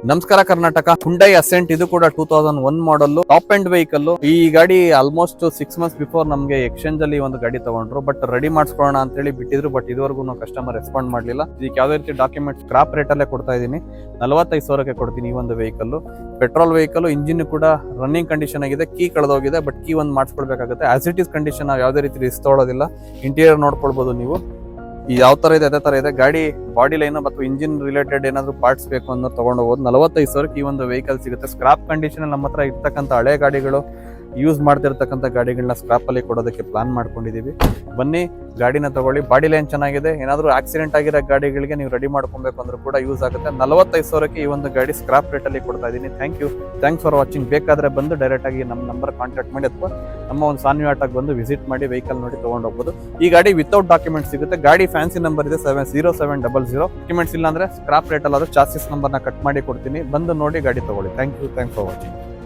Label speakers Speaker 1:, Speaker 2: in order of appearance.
Speaker 1: ನಮಸ್ಕಾರ Karnataka. Hyundai asset ಇದು ಕೂಡ 2001 ಮಾಡಲ್, ಟಾಪ್ ಎಂಡ್ ವೆಹಿಕಲ್. ಈ ಗಾಡಿ ಆಲ್ಮೋಸ್ಟ್ 6 months ಬಿಫೋರ್ ನಮಗೆ ಎಕ್ಸ್ಚೇಂಜ್ ಅಲ್ಲಿ ಒಂದು ಗಾಡಿ ತಗೊಂಡ್ರು. ಬಟ್ ರೆಡಿ ಮಾಡಿಸ್ಕೊಳ್ಳೋಣ ಅಂತ ಹೇಳಿ ಬಿಟ್ಟಿದ್ರು. ಬಟ್ ಇದುವರೆಗೂ ಕಸ್ಟಮರ್ ರೆಸ್ಪಾಂಡ್ ಮಾಡಲಿಲ್ಲ. ಇದಕ್ಕೆ ಯಾವುದೇ ರೀತಿ ಡಾಕ್ಯುಮೆಂಟ್ ಸ್ಕ್ರಾಪ್ ರೇಟ್ ಅಲ್ಲೇ ಕೊಡ್ತಾ ಇದೀನಿ. 45,000ಕ್ಕೆ ಕೊಡ್ತೀನಿ ಈ ಒಂದು ವೆಹಿಕಲ್. ಪೆಟ್ರೋಲ್ ವೆಹಿಕಲ್, ಇಂಜಿನ್ ಕೂಡ ರನ್ನಿಂಗ್ ಕಂಡೀಷನ್ ಆಗಿದೆ. ಕೀ ಕಳೆದೋಗಿದೆ, ಬಟ್ ಕೀ ಒಂದು ಮಾಡಿಸ್ಕೊಳ್ಬೇಕಾಗುತ್ತೆ. ಆಸ್ ಇಟ್ ಇಸ್ ಕಂಡೀಷನ್, ನಾವು ಯಾವುದೇ ರೀತಿ ರಿಸ್ಕ್ ತೊಗೊಳೋದಿಲ್ಲ. ಇಂಟೀರಿಯರ್ ನೋಡ್ಕೊಳ್ಬಹುದು ನೀವು. ಯಾವ ತರ ಇದೆ ಅದೇ ತರ ಇದೆ. ಗಾಡಿ ಬಾಡಿ ಲೈನ್ ಮತ್ತು ಇಂಜಿನ್ ರಿಲೇಟೆಡ್ ಏನಾದ್ರು ಪಾರ್ಟ್ಸ್ ಬೇಕು ಅನ್ನೋ ತಗೊಂಡು ಹೋಗೋದು. 45,000ಕ್ಕೆ ಈ ಒಂದು ವೆಹಿಕಲ್ ಸಿಗುತ್ತೆ. ಸ್ಕ್ರಾಪ್ ಕಂಡೀಷನ್ ನಮ್ಮ ಹತ್ರ ಇರ್ತಕ್ಕಂಥ ಹಳೆ ಗಾಡಿಗಳು, ಯೂಸ್ ಮಾಡ್ತಿರ್ತಕ್ಕಂಥ ಗಾಡಿಗಳನ್ನ ಸ್ಕ್ರಾಪ್ ಅಲ್ಲಿ ಕೊಡೋದಕ್ಕೆ ಪ್ಲಾನ್ ಮಾಡ್ಕೊಂಡಿದೀವಿ. ಬನ್ನಿ ಗಾಡಿನ ತಗೊಳ್ಳಿ. ಬಾಡಿ ಲೈನ್ ಚೆನ್ನಾಗಿದೆ. ಏನಾದ್ರು ಆಕ್ಸಿಡೆಂಟ್ ಆಗಿರೋ ಗಾಡಿಗಳಿಗೆ ನೀವು ರೆಡಿ ಮಾಡ್ಕೊಬೇಕು ಅಂದ್ರೂ ಕೂಡ ಯೂಸ್ ಆಗುತ್ತೆ. 45,000ಕ್ಕೆ ಈ ಒಂದು ಗಾಡಿ ಸ್ಕ್ರಾಪ್ ರೇಟ್ ಅಲ್ಲಿ ಕೊಡ್ತಾ ಇದೀನಿ. Thanks for watching. ಬೇಕಾದ್ರೆ ಬಂದು ಡೈರೆಕ್ಟ್ ಆಗಿ ನಮ್ಮ ನಂಬರ್ ಕಾಂಟ್ಯಾಕ್ಟ್ ಮಾಡಿ ಅಥವಾ ನಮ್ಮ ಒಂದು ಸಾನ್ವಿ ಆಟೋಗೆ ಬಂದು ವಿಸಿಟ್ ಮಾಡಿ ವೆಹಿಕಲ್ ನೋಡಿ ತಗೊಂಡು ಹೋಗ್ಬೋದು. ಈ ಗಾಡಿ ವಿತೌಟ್ ಡಾಕ್ಯುಮೆಂಟ್ ಸಿಗುತ್ತೆ. ಗಾಡಿ ಫ್ಯಾನ್ಸಿ ನಂಬರ್ ಇದೆ 70700. ಡಾಕ್ಯುಮೆಂಟ್ಸ್ ಇಲ್ಲ ಅಂದ್ರೆ ಸ್ಕ್ರಾಪ್ ರೇಟ್ ಅಲ್ಲಾದ್ರೂ ಚಾಸಿಸ್ ನಂಬರ್ನ ಕಟ್ ಮಾಡಿ ಕೊಡ್ತೀನಿ. ಬಂದು ನೋಡಿ ಗಾಡಿ ತಗೊಳ್ಳಿ. Thanks for watching.